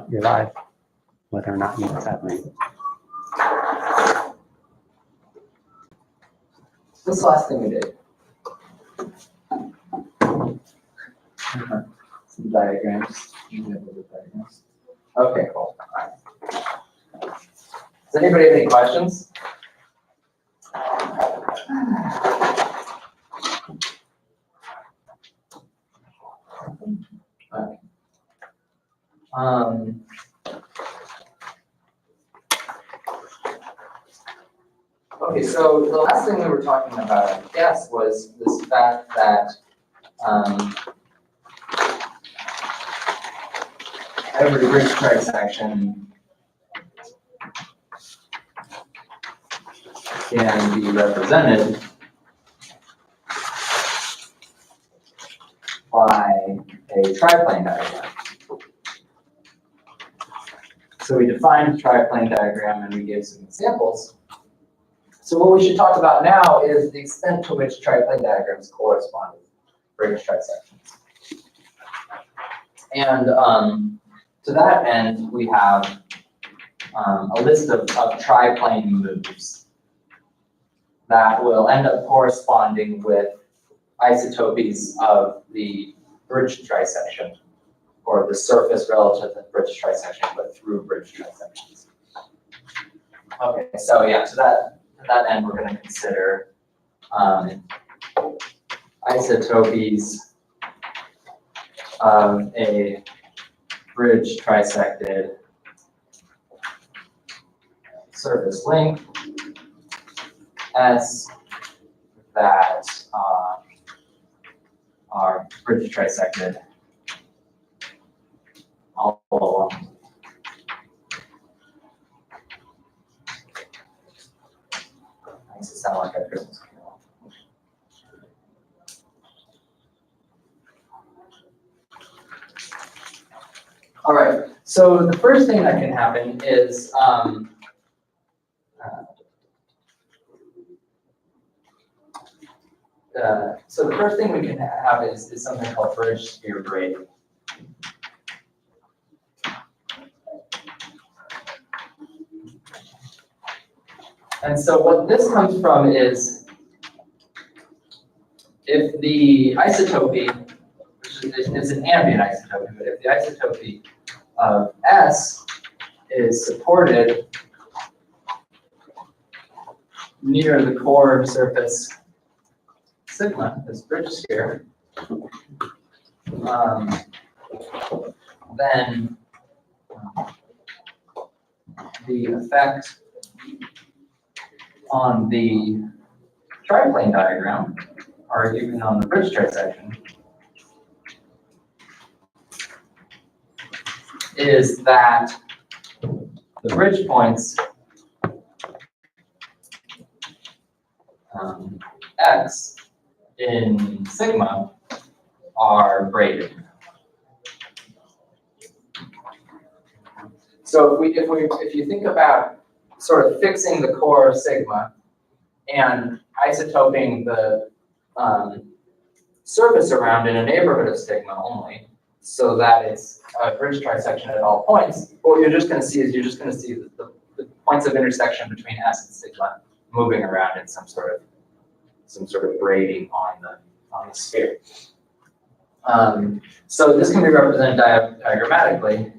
you're live, whether or not you know that ring. What's the last thing we did? Some diagrams. Okay, cool. Does anybody have any questions? Okay. Okay, so the last thing we were talking about, I guess, was this fact that every bridge trisection can be represented by a triplane diagram. So we defined a triplane diagram and we gave some examples. So what we should talk about now is the extent to which triplane diagrams correspond with bridge trisections. And to that end, we have a list of triplane moves that will end up corresponding with isotopies of the bridge trisection, or the surface relative to the bridge trisection, but through bridge trisections. Okay, so yeah, to that end, we're going to consider isotopies of a bridge trisected surface length S that are bridge trisected all along. Makes it sound like a Christmas carol. All right, so the first thing that can happen is so the first thing we can have is something called bridge sphere braiding. And so what this comes from is if the isotopy, which is an ambient isotopy, but if the isotopy of S is supported near the core surface sigma, this bridge sphere, then the effect on the triplane diagram, or even on the bridge trisection, is that the bridge points X in sigma are braided. So if you think about sort of fixing the core of sigma and isotoping the surface around in a neighborhood of sigma only, so that it's a bridge trisection at all points, what you're just going to see is the points of intersection between S and sigma moving around in some sort of braiding on the sphere. So this can be represented diagrammatically.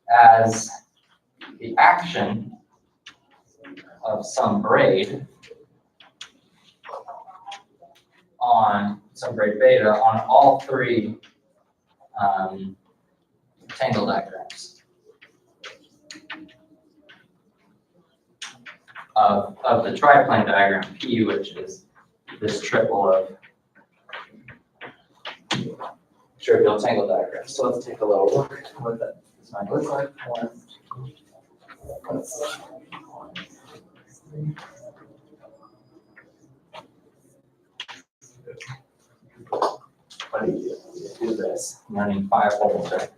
As the action of some braid on some braid beta on all three tangle diagrams of the triplane diagram P, which is this triple of trivial tangle diagrams. So let's take a little look at what that might look like. What do you do this? I'm running 5 holes, right?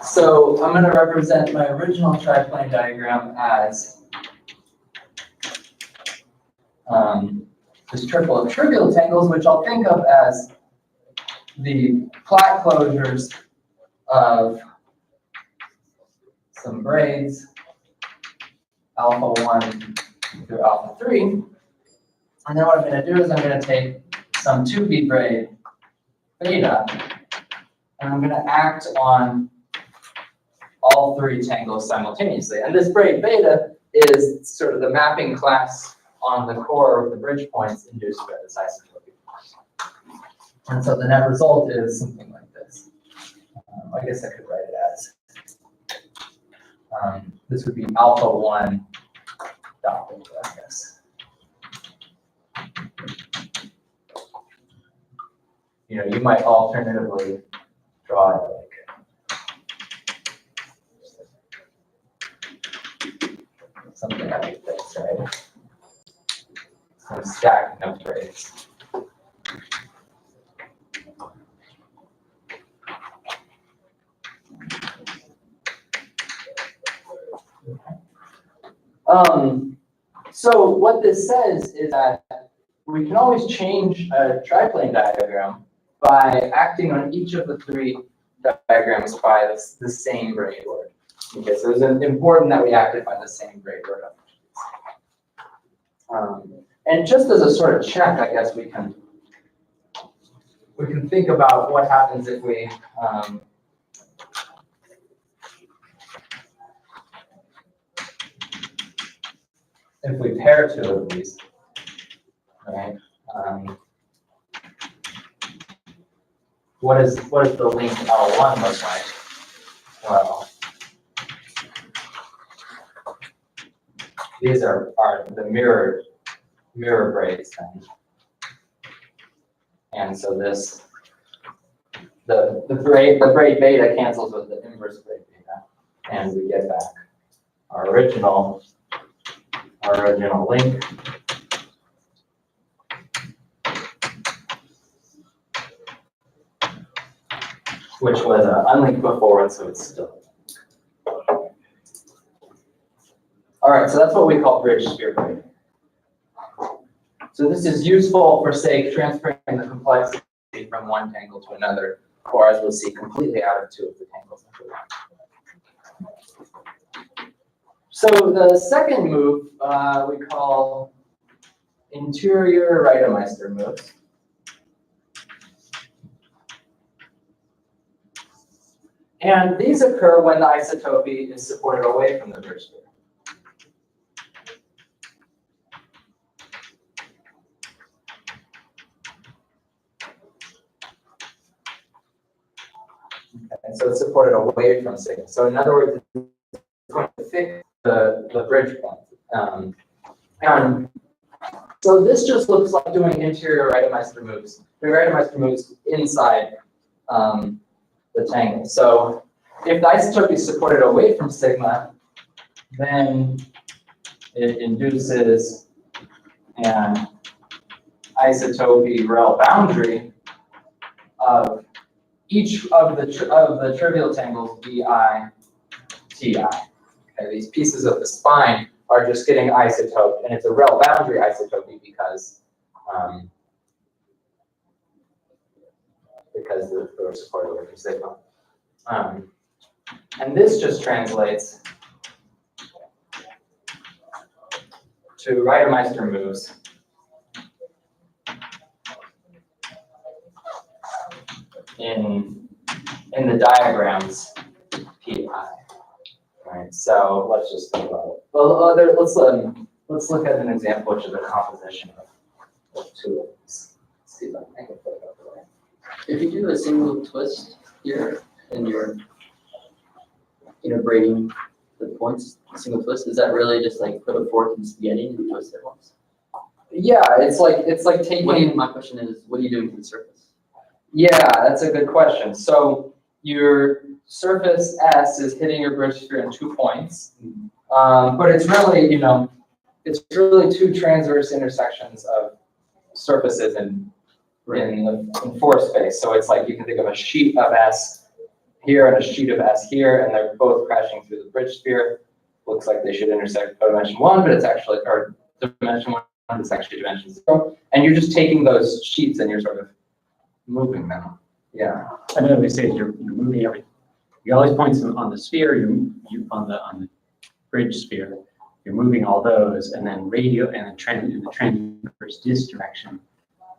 So I'm going to represent my original triplane diagram as this triple of trivial tangles, which I'll think of as the flat closures of some braids, alpha 1 through alpha 3. And then what I'm going to do is I'm going to take some 2B braid beta, and I'm going to act on all three tangles simultaneously. And this braid beta is sort of the mapping class on the core of the bridge points induced by this isotopy force. And so the net result is something like this. I guess I could write it as, this would be alpha 1 dot beta, I guess. You know, you might alternatively draw it like something like this, right? Some stacking of braids. So what this says is that we can always change a triplane diagram by acting on each of the three diagrams by the same braid order. Okay, so it's important that we acted by the same braid order. And just as a sort of check, I guess we can think about what happens if we pair two of these, right? What is the link L1 look like? Well, these are the mirror braids then. And so this the braid beta cancels with the inverse braid beta, and we get back our original link. Which was unlinked before, and so it's still. All right, so that's what we call bridge sphere braiding. So this is useful for, say, transferring the complexity from one tangle to another, or as we'll see, completely out of two of the tangles. So the second move we call interior Reidemeister moves. And these occur when the isotopy is supported away from the bridge sphere. Okay, so it's supported away from sigma. So in other words, it's going to fix the bridge point. And so this just looks like doing interior Reidemeister moves. Doing Reidemeister moves inside the tangle. So if the isotopy is supported away from sigma, then it induces an isotopy rel boundary of each of the trivial tangles bi, ti. Okay, these pieces of the spine are just getting isotoped, and it's a rel boundary isotopy because they're supported away from sigma. And this just translates to Reidemeister moves in the diagrams PI. Right. So let's just think about it. Well, let's look at an example, which is a composition of two of these. Let's see if I can put it up the way. If you do a single twist here and you're braiding the points, a single twist, is that really just like put a fork in spaghetti and twist it once? Yeah, it's like taking. My question is, what are you doing to the surface? Yeah, that's a good question. So your surface S is hitting your bridge sphere in 2 points, but it's really, it's really two transverse intersections of surfaces in 4 space. So it's like you can think of a sheet of S here and a sheet of S here, and they're both crashing through the bridge sphere. Looks like they should intersect dimension 1, but it's actually, or dimension 1, it's actually dimension 0. And you're just taking those sheets and you're sort of moving them. Yeah. Another way to say is you're moving everything. You got all these points on the sphere, you on the bridge sphere, you're moving all those, and then radial and in the transverse disk direction,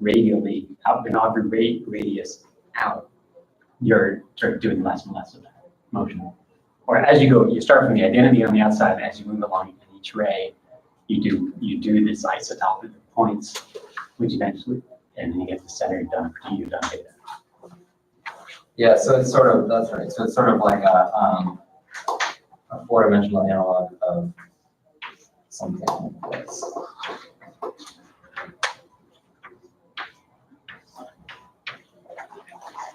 radially out in every radius out, you're sort of doing less and less of that motion. Or as you go, you start from the identity on the outside, and as you move along in each ray, you do this isotopic of points, which eventually, and then you get the center done for you done data. Yeah, so it's sort of, that's right. So it's sort of like a 4-dimensional analog of something like this.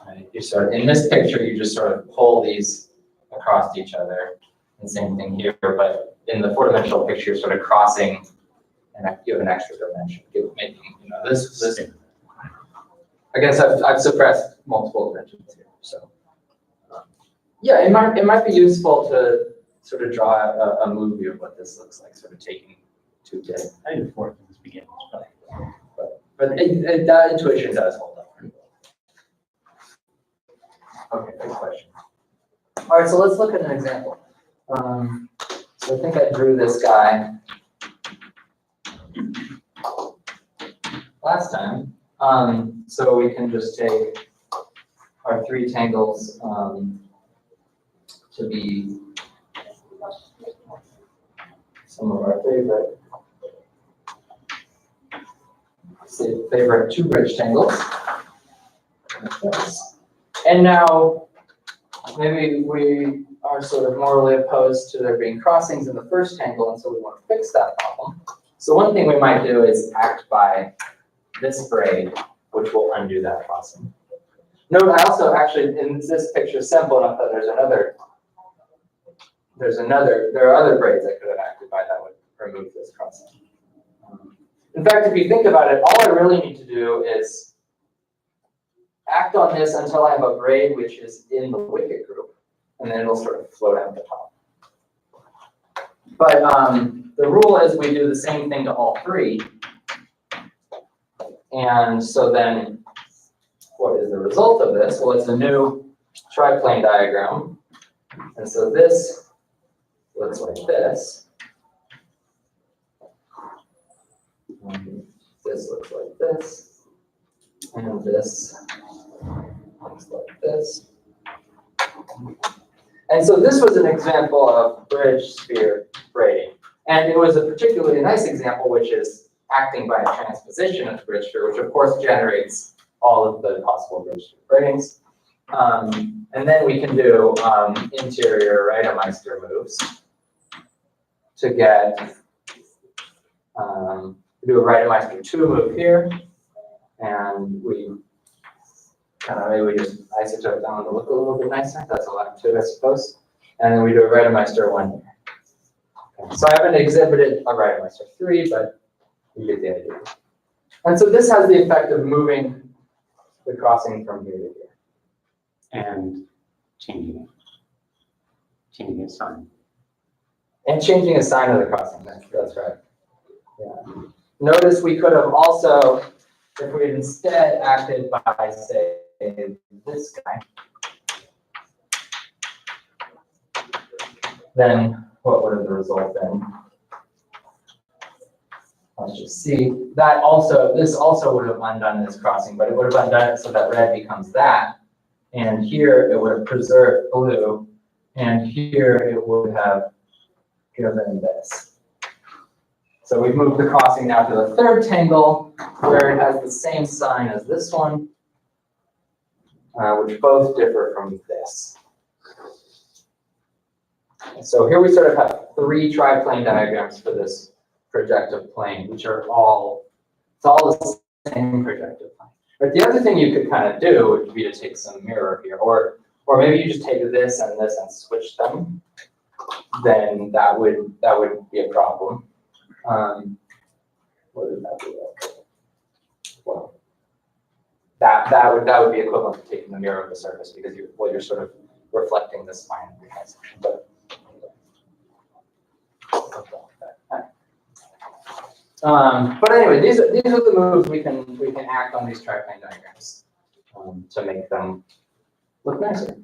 Right. You sort of, in this picture, you just sort of pull these across each other. And same thing here, but in the 4-dimensional picture, you're sort of crossing, and you have an extra dimension, making, this. I guess I've suppressed multiple dimensions here, so. Yeah, it might be useful to sort of draw a movie of what this looks like, sort of taking 2 bits. I think the fourth thing is beginners, But that intuition does hold up. Okay, good question. All right, so let's look at an example. So I think I drew this guy last time. So we can just take our 3 tangles to be some of our favorite 2 bridge tangles. And now maybe we are sort of morally opposed to there being crossings in the first tangle, and so we want to fix that problem. So one thing we might do is act by this braid, which will undo that crossing. Note, I also actually, in this picture, simple enough that there are other braids I could have acted by that would remove this crossing. In fact, if you think about it, all I really need to do is act on this until I have a braid which is in the wicket group, and then it'll sort of float out the top. But the rule is we do the same thing to all 3. And so then what is the result of this? Well, it's a new triplane diagram. And so this looks like this. This looks like this. And this looks like this. And so this was an example of bridge sphere braiding. And it was a particularly nice example, which is acting by a transposition of the bridge sphere, which of course generates all of the possible bridge sphere braidings. And then we can do interior Reidemeister moves to get, do a Reidemeister 2 move here, and we kind of maybe we just isotope down to look a little bit nicer. That's allowed too, I suppose. And then we do a Reidemeister 1 here. Okay. So I haven't exhibited a Reidemeister 3, but you get the idea. And so this has the effect of moving the crossing from here to here. and changing its sign. And changing a sign of the crossing, that's right. Yeah. Notice we could have also, if we had instead acted by, say, this guy, then what would have the result been? Let's just see. That also, this also would have undone this crossing, but it would have undone it so that red becomes that. And here it would have preserved blue, and here it would have given this. So we've moved the crossing now to the third tangle, where it has the same sign as this one, which both differ from this. So here we sort of have 3 triplane diagrams for this projective plane, which are all, it's all the same projective plane. But the other thing you could kind of do would be to take some mirror here, or maybe you just take this and switch them. Then that would be a problem. What would that be like? Well, that would be equivalent to taking the mirror of the surface, because you're sort of reflecting the spine of the trisection. But anyway, these are the moves we can act on these triplane diagrams to make them look nicer.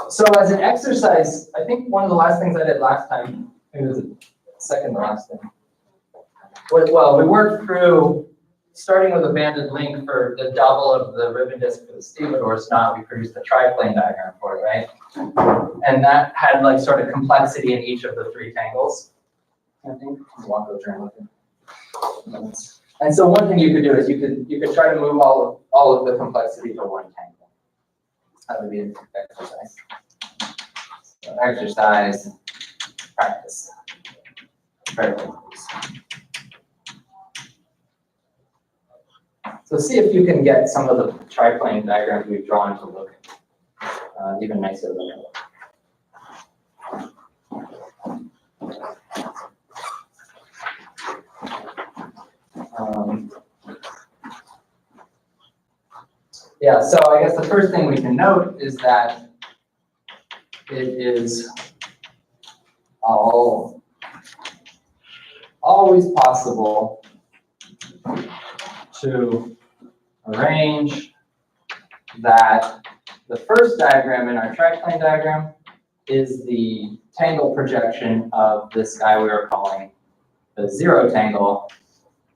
So as an exercise, I think one of the last things I did last time, it was the second to last thing, was, well, we worked through starting with a banded link for the double of the ribbon disc for the stevedores knot. We produced a triplane diagram for it, right? And that had like sort of complexity in each of the three tangles. I think walk over and look at. And so one thing you could do is you could try to move all of the complexity to one tangle. That would be an exercise. So exercise, practice. So see if you can get some of the triplane diagrams we've drawn to look even nicer than they look. Yeah, so I guess the first thing we can note is that it is always possible to arrange that the first diagram in our triplane diagram is the tangle projection of this guy we were calling the zero tangle,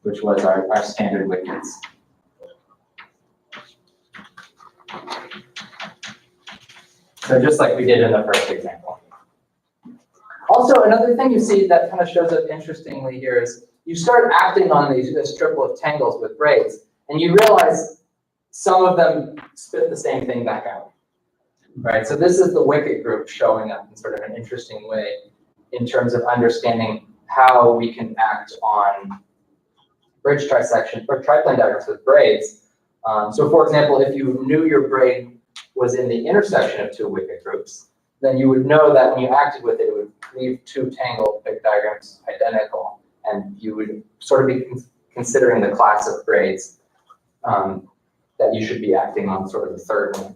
which was our standard wickets. So just like we did in the first example. Also, another thing you see that kind of shows up interestingly here is you start acting on this triple of tangles with braids, and you realize some of them spit the same thing back out. Right, so this is the wicket group showing up in sort of an interesting way in terms of understanding how we can act on bridge trisection or triplane diagrams with braids. So for example, if you knew your braid was in the intersection of two wicket groups, then you would know that when you acted with it, it would leave two tangled big diagrams identical, and you would sort of be considering the class of braids that you should be acting on sort of the third one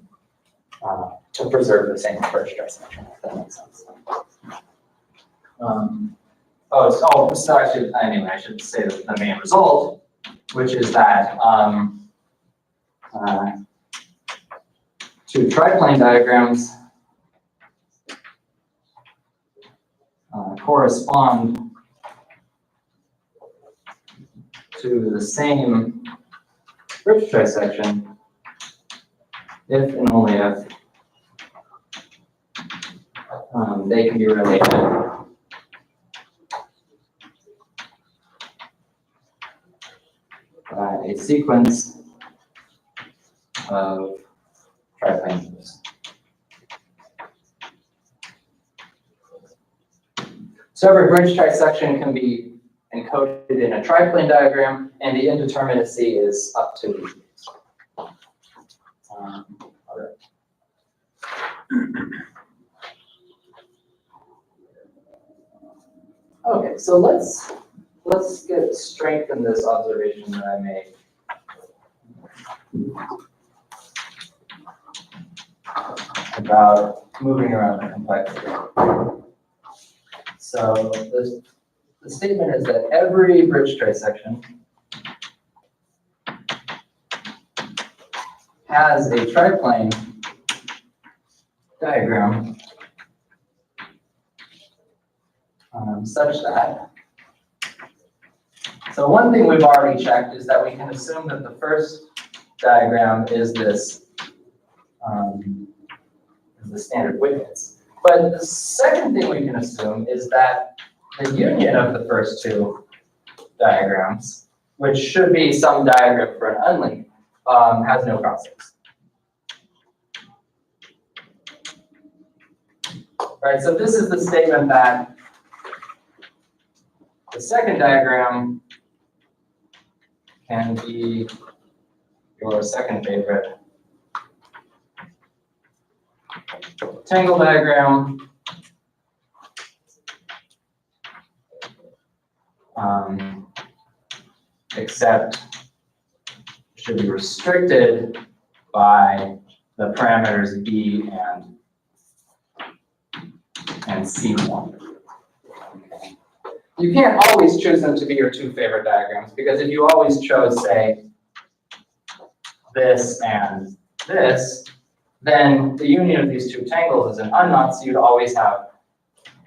to preserve the same bridge trisection, if that makes sense. So I should say the main result, which is that two triplane diagrams correspond to the same bridge trisection if and only if they can be related by a sequence of triplane moves. So every bridge trisection can be encoded in a triplane diagram, and the indeterminacy is up to these. Okay, so let's strengthen this observation that I made. About moving around the complexity. So the statement is that every bridge trisection has a triplane diagram such that. So one thing we've already checked is that we can assume that the first diagram is this is the standard wickets. But the second thing we can assume is that the union of the first two diagrams, which should be some diagram for an unlink, has no crossings. Right, so this is the statement that the second diagram can be your second favorite tangle diagram, except should be restricted by the parameters B and C1. Okay. You can't always choose them to be your two favorite diagrams, because if you always chose, say, this and this, then the union of these two tangles is an unknot, so you'd always have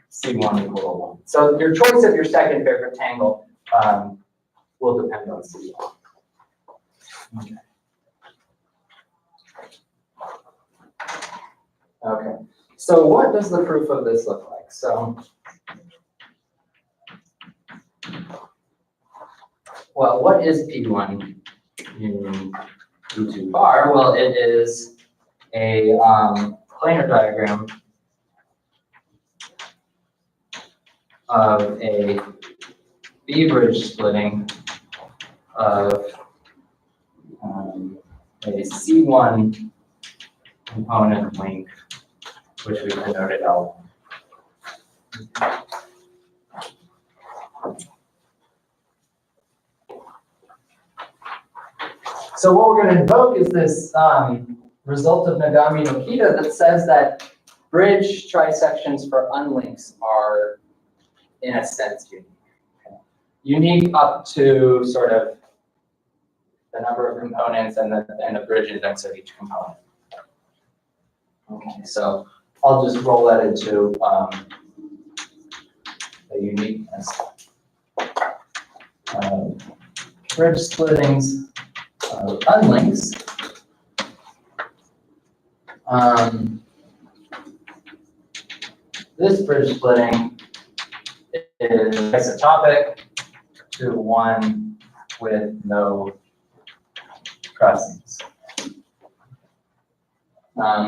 C1 equal to 1. So your choice of your second favorite tangle will depend on C1. Okay. Okay, so what does the proof of this look like? So, well, what is P1 union P2 bar? Well, it is a planar diagram of a B bridge splitting of a C1 component link, which we denoted L. So what we're going to invoke is this result of Nagami-Nokita that says that bridge trisections for unlinks are, in a sense, unique. Okay. Unique up to sort of the number of components and the bridge index of each component. Okay, so I'll just roll that into the uniqueness. Bridge splittings of unlinks. This bridge splitting is isotopic to one with no crossings.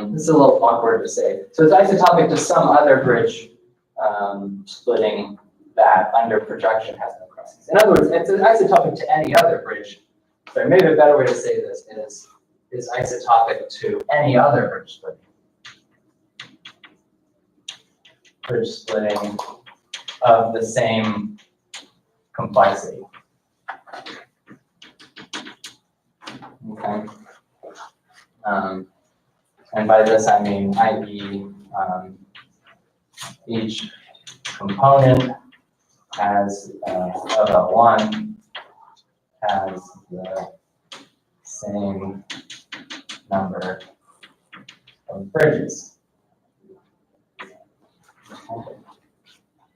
This is a little awkward to say. So it's isotopic to some other bridge splitting that under projection has no crossings. In other words, it's isotopic to any other bridge. So maybe a better way to say this is isotopic to any other bridge splitting. Bridge splitting of the same complexity. Okay. And by this I mean i.e. Each component has of L1 has the same number of bridges. Okay.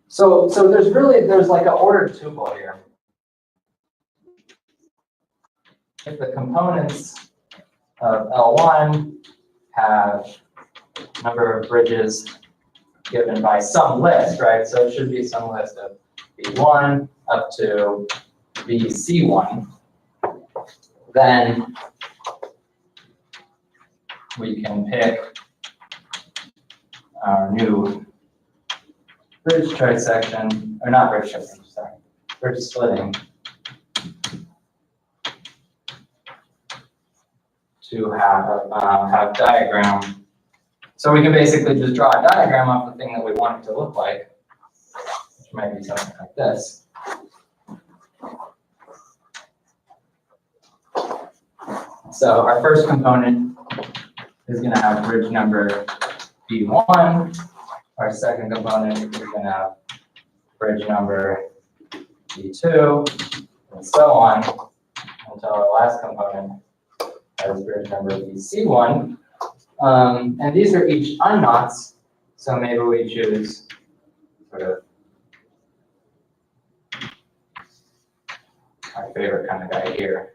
So there's like an ordered tuple here. If the components of L1 have number of bridges given by some list, right? So it should be some list of B1 up to BC1. Then we can pick our new bridge trisection, or not bridge trisection, sorry, bridge splitting to have diagram. So we can basically just draw a diagram of the thing that we want it to look like, which might be something like this. So our first component is going to have bridge number B1. Our second component is going to have bridge number B2, and so on, until our last component has bridge number BC1. And these are each unknots, so maybe we choose sort of our favorite kind of guy here.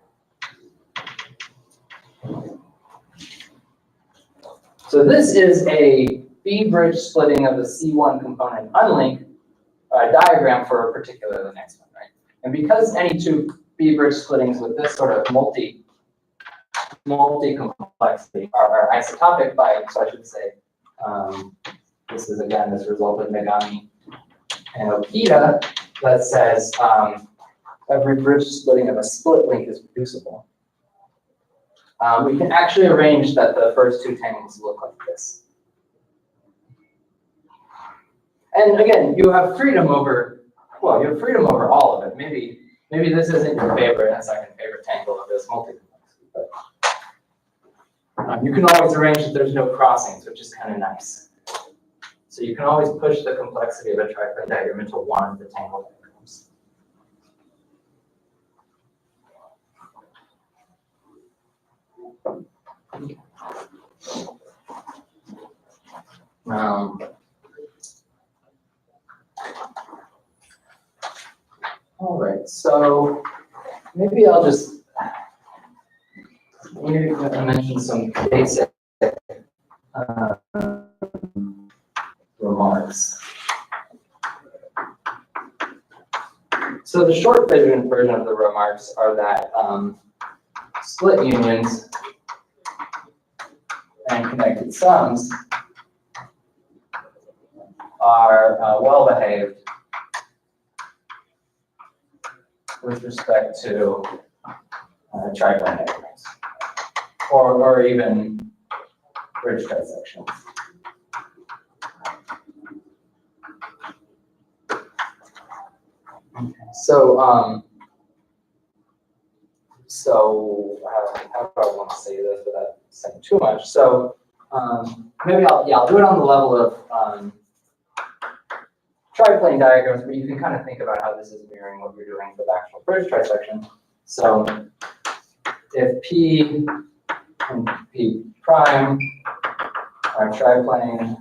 So this is a B bridge splitting of the C1 component unlink diagram for particularly the next one, right? And because any two B bridge splittings with this sort of multi-complexity are isotopic by, so I should say, this is again this result of Nagami and Okita that says every bridge splitting of a split link is reducible. We can actually arrange that the first two tangles look like this. And again, you have freedom over, well, you have freedom over all of it. Maybe this isn't your favorite and second favorite tangle of this multi-complexity. You can always arrange that there's no crossings, which is kind of nice. So you can always push the complexity of a triplane diagram into one of the tangle diagrams. All right, so maybe I'll just mention some basic remarks. So the short version of the remarks are that split unions and connected sums are well behaved with respect to triplane diagrams, or even bridge trisections. So, how do I want to say this without saying too much? So, maybe I'll do it on the level of triplane diagrams, but you can kind of think about how this is mirroring what you're doing for the actual bridge trisection. So, if P and P prime are triplane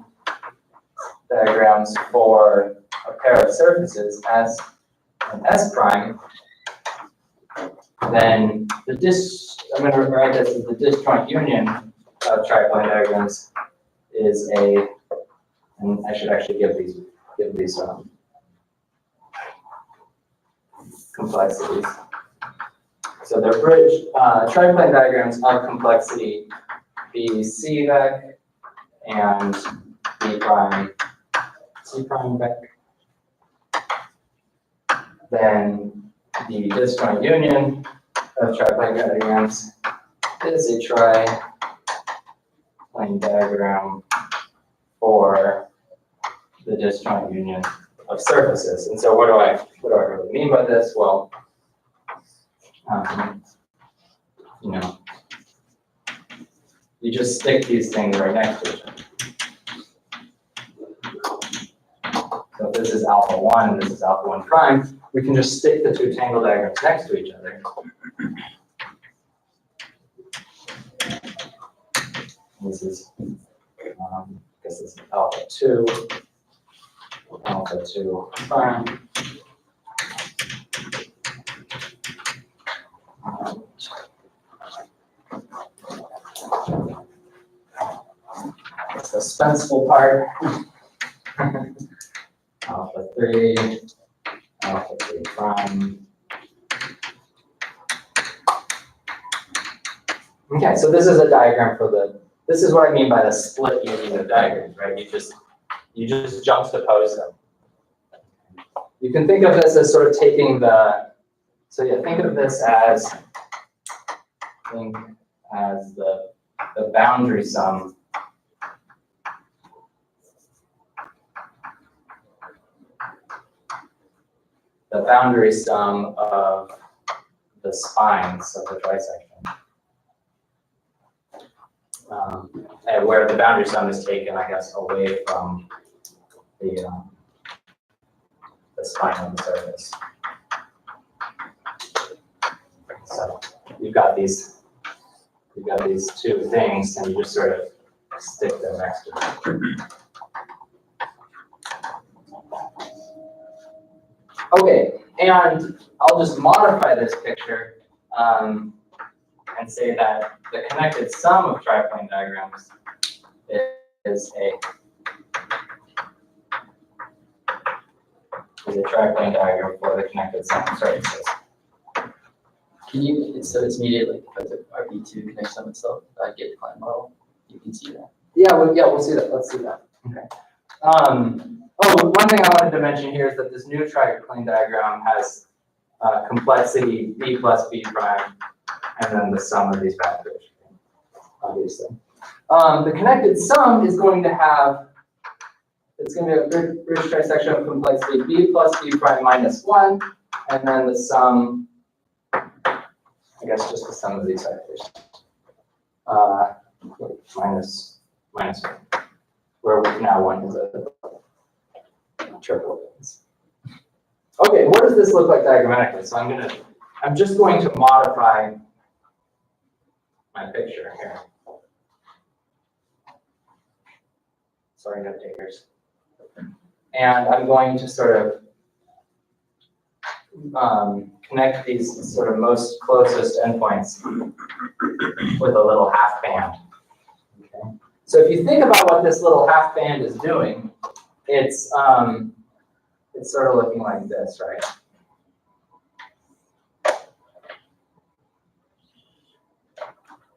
diagrams for a pair of surfaces S and S prime, then I'm going to write this as the disjoint union of triplane diagrams is and I should actually give these complexities. So they're bridge triplane diagrams of complexity B C vec and B prime C prime vec. Then the disjoint union of triplane diagrams is a triplane diagram for the disjoint union of surfaces. And so what do I really mean by this? Well, you just stick these things right next to each other. So if this is alpha 1 and this is alpha 1 prime, we can just stick the two tangle diagrams next to each other. This is, this is alpha 2 prime. The suspenseful part. Alpha 3 prime. Okay, so this is a diagram for this is what I mean by the split union of diagrams, right? You just juxtapose them. You can think of this as sort of taking think of this as, the boundary sum of the spines of the trisection. And where the boundary sum is taken, I guess, away from the spine of the surface. So you've got these two things, and you just sort of stick them next to each other. Okay, and I'll just modify this picture and say that the connected sum of triplane diagrams is a triplane diagram for the connected sum of surfaces. Can you, so it's immediately because of RB2 connect sum itself, get the client model, you can see that. Yeah, we'll see that. Let's see that. Okay. One thing I wanted to mention here is that this new triplane diagram has complexity B plus B prime, and then the sum of these factors, obviously. The connected sum is going to have, it's going to be a bridge trisection of complexity B plus B prime minus 1, and then the sum, I guess just the sum of these factors. minus 1, where now 1 is a triple. Okay, what does this look like diagrammatically? So I'm just going to modify my picture here. Sorry, note takers. And I'm going to sort of connect these sort of most closest endpoints with a little half band. Okay. So if you think about what this little half band is doing, it's sort of looking like this, right?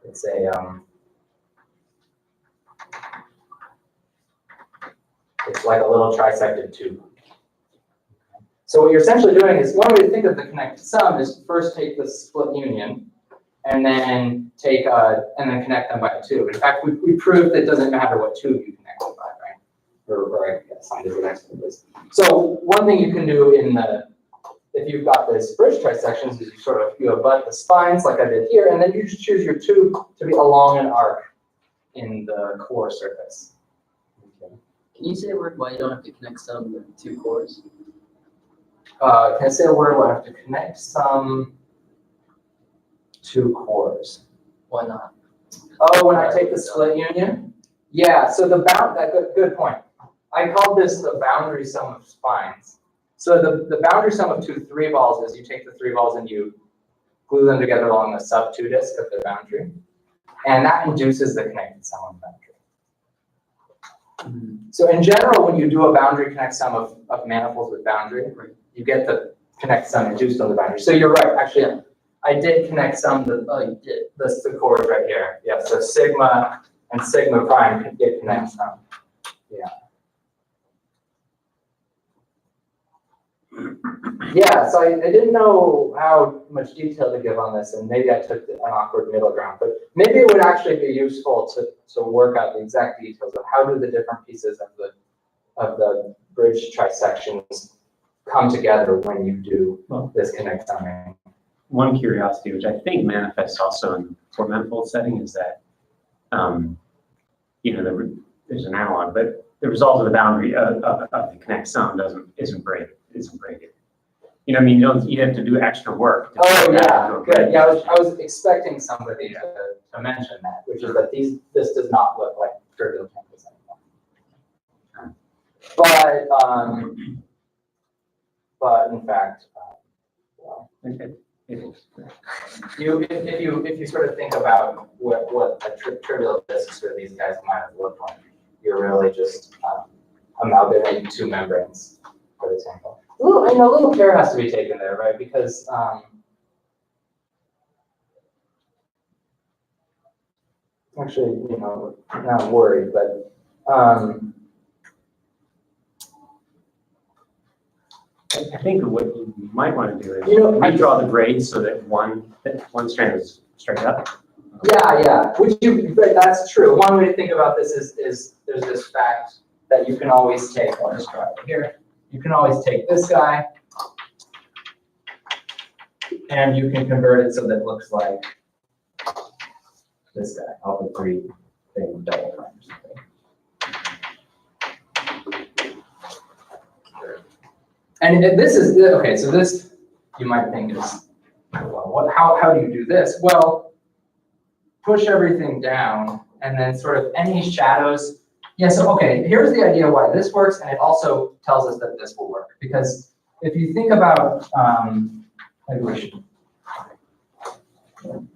It's it's like a little trisected tube. So what you're essentially doing is, one way to think of the connected sum is first take the split union and then and then connect them by a tube. In fact, we proved that it doesn't matter what tube you connect them by, right? Or I guess signed as the next one. So one thing you can do if you've got this bridge trisections is you abut the spines like I did here, and then you just choose your tube to be along an arc in the core surface. Okay. Can you say a word why you don't have to connect some with 2 cores? Can I say a word where I have to connect some 2 cores? Why not? Oh, when I take the split union? Yeah, so good point. I called this the boundary sum of spines. So the boundary sum of 2 3 balls is you take the 3 balls and you glue them together along the sub-2 disk of their boundary. And that induces the connected sum of boundary. So in general, when you do a boundary connect sum of manifolds with boundary, you get the connect sum induced on the boundary. So you're right, actually, yeah. I did connect some, you did. The chords right here. Yeah, so sigma and sigma prime could get connect sum. Yeah. Yeah, so I didn't know how much detail to give on this, and maybe I took an awkward middle ground, but maybe it would actually be useful to work out the exact details of how do the different pieces of the bridge trisections come together when you do this connect summing. One curiosity, which I think manifests also in the for manifold setting, is that there's an analog, but the result of the boundary of the connect sum isn't break it. You know what I mean? You have to do extra work. Oh yeah, good. Yeah, I was expecting somebody to mention that, which is that this does not look like trivial tangles anymore. But in fact, if you sort of think about what a trivial disks for these guys might have looked like, you're really just amalgamating 2 membranes for the tangle. A little care has to be taken there, right? Because actually, not worried, but I think what you might want to do is redraw the grades so that one strand is straight up. Yeah. But that's true. One way to think about this is there's this fact that you can always take. I'll just draw it here. You can always take this guy, and you can convert it so that it looks like this guy. I'll put 3 thing double prime or something. And this is okay. So this you might think is, well, how do you do this? Well, push everything down, and then sort of any shadows. Yeah, so okay, here's the idea why this works, and it also tells us that this will work. Because if you think about, maybe we should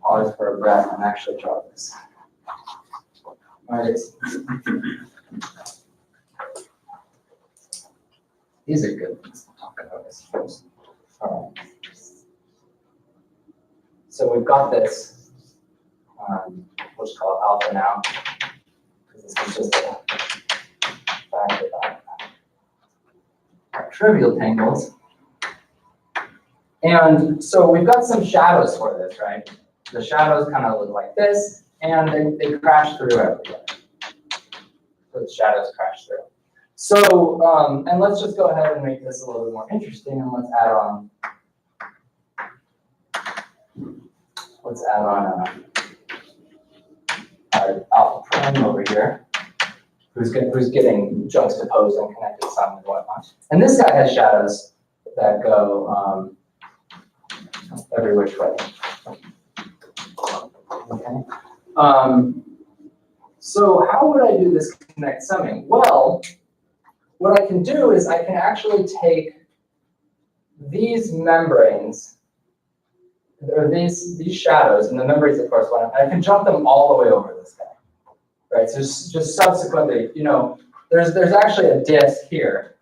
pause for a breath and actually draw this. All right, these are good things to talk about, I suppose. All right. So we've got this. We'll just call it alpha now, because this is just a fact about our trivial tangles. And so we've got some shadows for this, right? The shadows kind of look like this, and they crash through everywhere. So the shadows crash through. So, and let's just go ahead and make this a little bit more interesting, and let's add on our alpha prime him over here, who's getting juxtaposed and connected some and whatnot. And this guy has shadows that go every which way. Okay. So how would I do this connect summing? Well, what I can do is I can actually take these membranes, or these shadows, and the membranes that correspond, and I can jump them all the way over this guy. Right, so just subsequently, there's actually a disk here.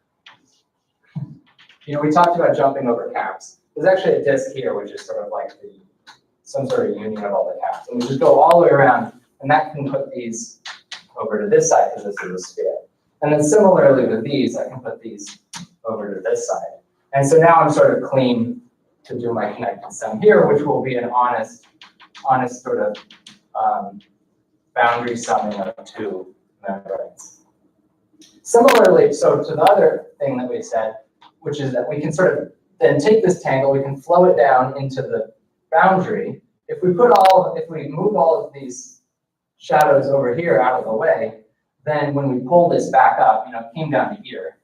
We talked about jumping over caps. There's actually a disk here, which is sort of like some sort of union of all the caps. And we just go all the way around, and that can put these over to this side because this is a sphere. And then similarly with these, I can put these over to this side. And so now I'm sort of clean to do my connected sum here, which will be an honest sort of boundary summing of two membranes. Similarly, so to the other thing that we said, which is that we can sort of then take this tangle, we can flow it down into the boundary. If we move all of these shadows over here out of the way, then when we pull this back up, it came down to here.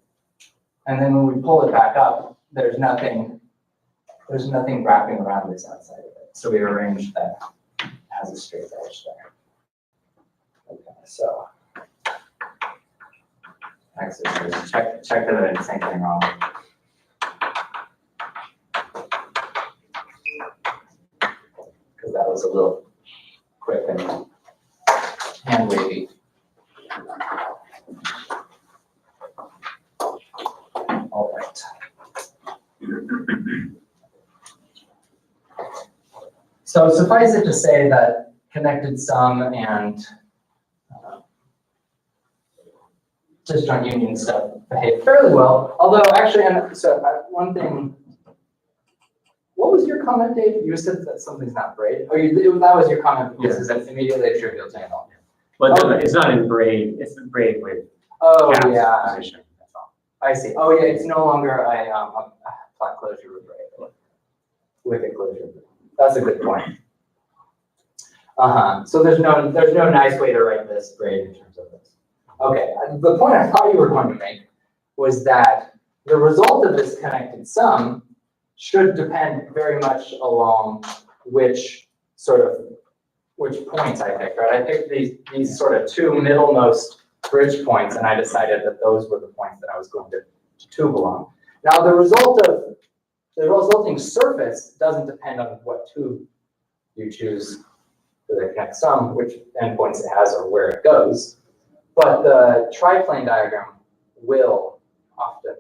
And then when we pull it back up, there's nothing wrapping around this outside of it. So we arranged that as a straight edge there. Okay, so actually check that I didn't say anything wrong. Because that was a little quick and hand wavy. All right. So suffice it to say that connected sum and disjoint union stuff behave fairly well. Although actually, one thing. What was your comment, Dave? You said that something's not braid. Oh, that was your comment because it's immediately trivial tangle. But it's not in braid. It's in braid with position. That's all. I see. Oh yeah, it's no longer a flat closure with braid. Wicket closure. That's a good point. So there's no nice way to write this braid in terms of this. Okay, the point I thought you were going to make was that the result of this connected sum should depend very much along which points I picked, right? I picked these sort of two middlemost bridge points, and I decided that those were the points that I was going to tube along. Now the resulting surface doesn't depend on what tube you choose for the connect sum, which endpoints it has or where it goes. But the triplane diagram will often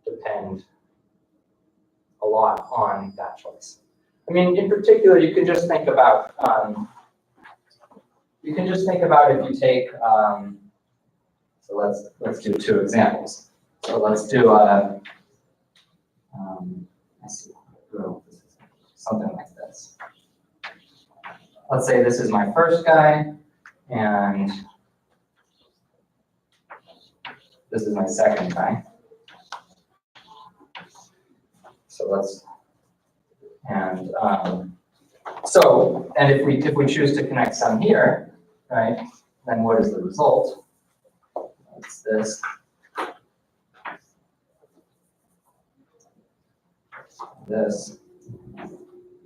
depend a lot on that choice. I mean, in particular, you can just think about if you take so let's do two examples. So let's do something like this. Let's say this is my first guy, and this is my second guy. So if we choose to connect some here, right, then what is the result? It's this. This,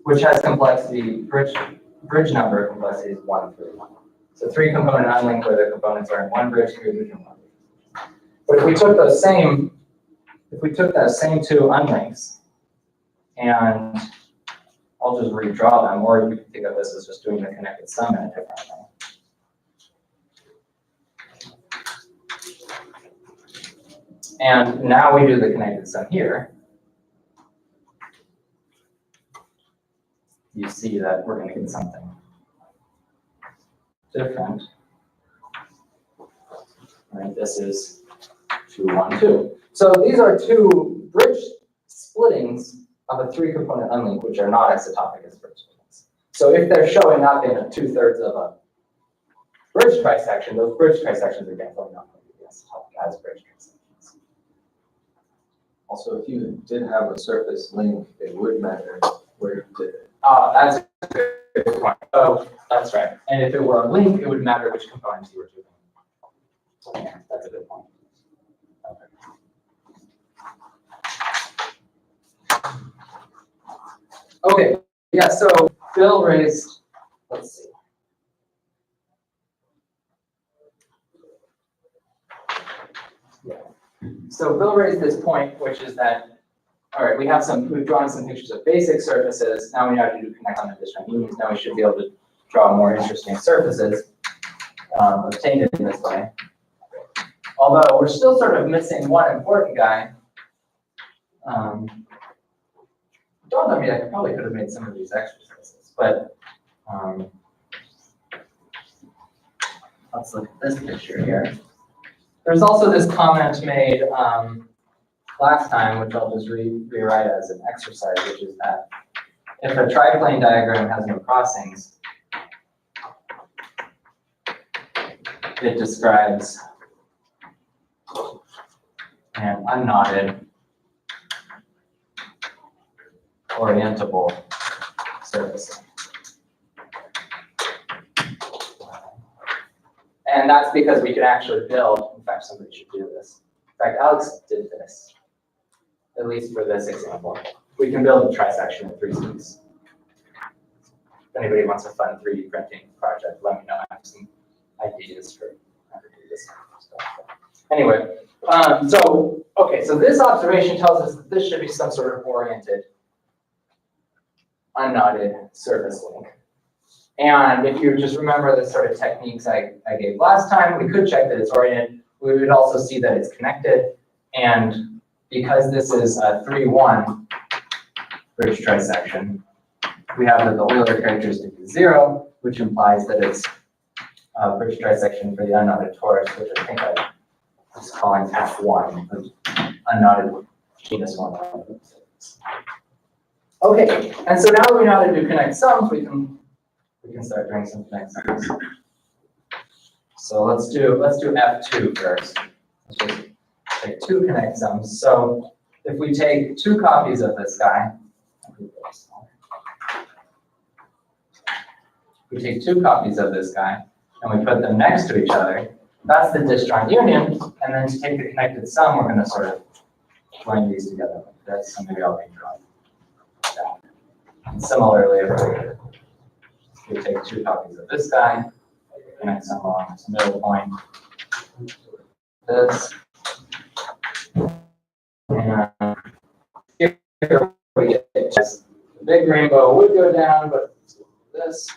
which has complexity, bridge number complexity is 1 through 1. So 3 component unlinked where the components are in one bridge, 3 bridge and 1 bridge. But if we took those same two unlinks, and I'll just redraw them, or you can think of this as just doing the connected sum in a different way. And now we do the connected sum here. You see that we're going to get something different. Right, this is 2, 1, 2. So these are two bridge splittings of a 3-component unlink, which are not isotopic as bridge splittings. So if they're showing up in 2/3 of a bridge trisection, those bridge trisections are definitely not going to be isotopic as bridge trisections. Also, if you did have a surface link, it would matter where you did it. That's a good point. Oh, that's right. And if it were a link, it would matter which components you were doing. Yeah, that's a good point. Okay, yeah, so Bill raised, let's see. Yeah. So Bill raised this point, which is that, all right, we've drawn some pictures of basic surfaces. Now we know how to do connect on the disjoint unions. Now we should be able to draw more interesting surfaces obtained in this way. Although we're still sort of missing one important guy. Dawned on me, I probably could have made some of these exercises, but let's look at this picture here. There's also this comment made last time, which I'll just rewrite as an exercise, which is that if a triplane diagram has no crossings, it describes an unknotted orientable surface. And that's because we can actually build, in fact, somebody should do this. In fact, Alex did this, at least for this example. We can build a trisection in 3 speeds. If anybody wants a fun 3D printing project, let me know. I have some ideas for how to do this kind of stuff. Anyway, so this observation tells us that this should be some sort of oriented, unknotted surface link. And if you just remember the sort of techniques I gave last time, we could check that it's oriented. We would also see that it's connected. And because this is a 3-1 bridge trisection, we have that the Euler characteristic is 0, which implies that it's a bridge trisection for the unknotted torus, which I think I was calling F1, the unknotted genus 1. Okay, and so now that we know how to do connect sums, we can start doing some connect sums. So let's do F2 first. Let's just take 2 connect sums. So if we take 2 copies of this guy, we take 2 copies of this guy and we put them next to each other, that's the disjoint union. And then to take the connected sum, we're going to sort of join these together like this. So maybe I'll redraw that. And similarly, if we take 2 copies of this guy, connect some along this middle point, this, and here we get just the big rainbow would go down, but this.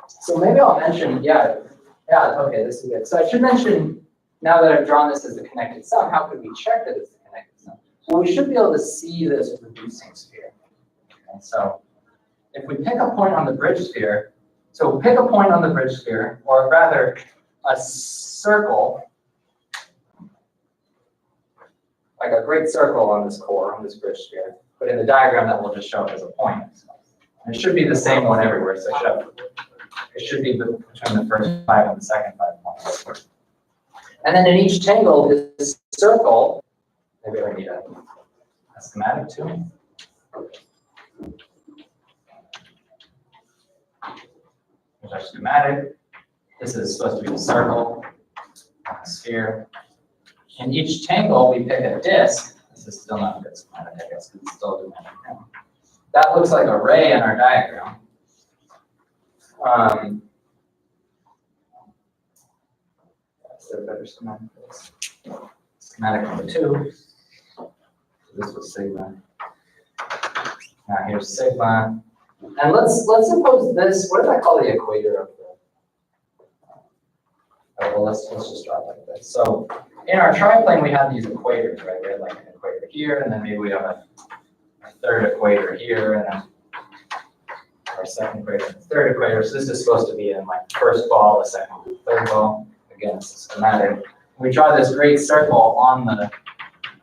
So maybe I'll mention, okay, this is good. So I should mention, now that I've drawn this as the connected sum, how could we check that it's the connected sum? Well, we should be able to see this reducing sphere. Okay, so if we pick a point on the bridge sphere, so pick a point on the bridge sphere, or rather a circle, like a great circle on this core, on this bridge sphere, but in the diagram that will just show up as a point. And it should be the same one everywhere, so it should be between the first 5 and the second 5 points. And then in each tangle, this circle, maybe I need a schematic too. Here's our schematic. This is supposed to be a circle, a sphere. In each tangle, we pick a disk. This is still not a good schematic, I guess, because it's still a dynamic now. That looks like a ray in our diagram. That's a better schematic. Schematic number 2. So this was sigma. Now here's sigma. And let's suppose this, what did I call the equator of the, well, let's just draw it like this. So in our triplane, we have these equators, right? We have like an equator here, and then maybe we have a third equator here, and then our second equator and third equator. So this is supposed to be in like first ball, the second, third ball. Again, it's a schematic. We draw this great circle on the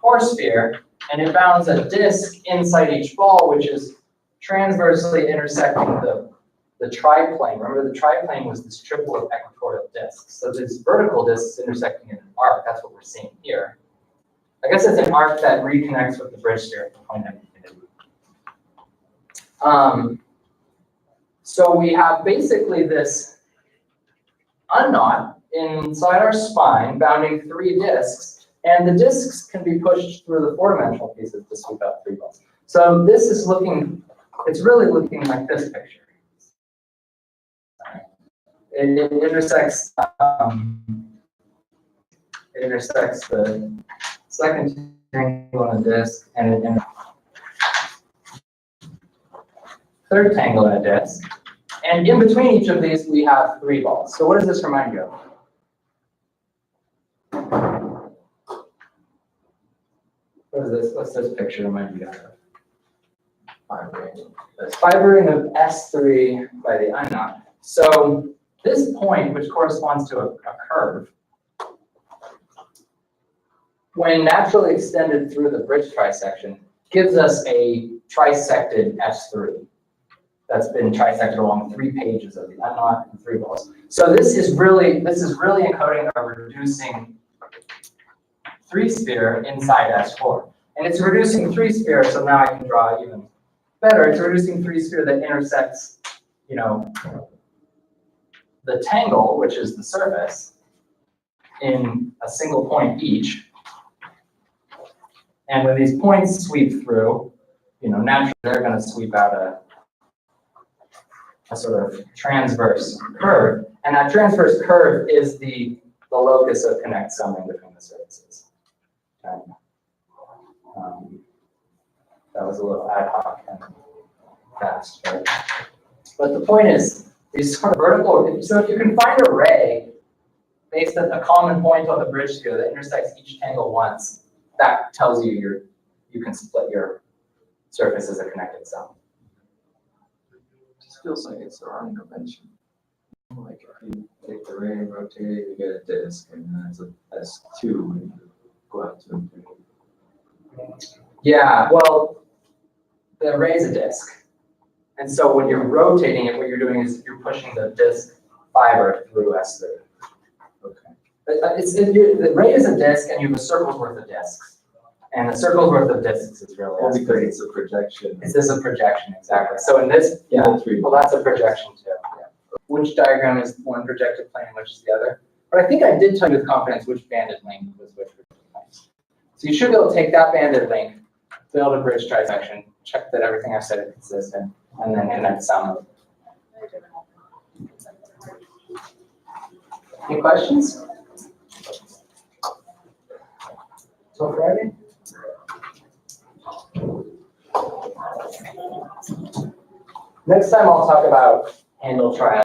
core sphere, and it bounds a disk inside each ball, which is transversely intersecting the triplane. Remember, the triplane was this triple of equatorial disks. So this vertical disk is intersecting in an arc. That's what we're seeing here. I guess it's an arc that reconnects with the bridge sphere at the point of infinity. So we have basically this unknot inside our spine bounding 3 discs, and the discs can be pushed through the 4-dimensional pieces to sweep out 3 balls. So this is looking, it's really looking like this picture. It intersects the second tangle on a disc and third tangle on a disc. And in between each of these, we have 3 balls. So what does this remind you of? What's this picture remind you of? Fibering of S3 by the unknot. So this point, which corresponds to a curve, when naturally extended through the bridge trisection, gives us a trisected S3 that's been trisected along 3 pages of the unknot and 3 balls. So this is really encoding a reducing 3-sphere inside S4. And it's a reducing 3-sphere, so now I can draw even better. It's a reducing 3-sphere that intersects, you know, the tangle, which is the surface, in a single point each. And when these points sweep through, you know, naturally they're going to sweep out a sort of transverse curve. And that transverse curve is the locus of connect summing between the surfaces. Okay. That was a little ad hoc and fast, right? But the point is, these sort of vertical, so if you can find a ray based on a common point on the bridge sphere that intersects each tangle once, that tells you you can split your surface as a connected sum. It just feels like it's the wrong dimension. Like if you take the ray and rotate it, you get a disk, and then it's a S2 when you go out to infinity. Yeah, well, the array is a disk. And so when you're rotating it, what you're doing is you're pushing the disk fiber through S3. Okay. The array is a disk, and you have a circle's worth of disks. And a circle's worth of disks is really Well, S3. because it's a projection. This is a projection, exactly. So in this, yeah, well, that's a projection too. Yeah. Which diagram is one projected plane and which is the other? But I think I did tell you with confidence which banded length was which projected plane. So you should be able to take that banded length, build a bridge trisection, check that everything I said is consistent, and then connect some. Any questions? So Friday? Next time I'll talk about handle triangle.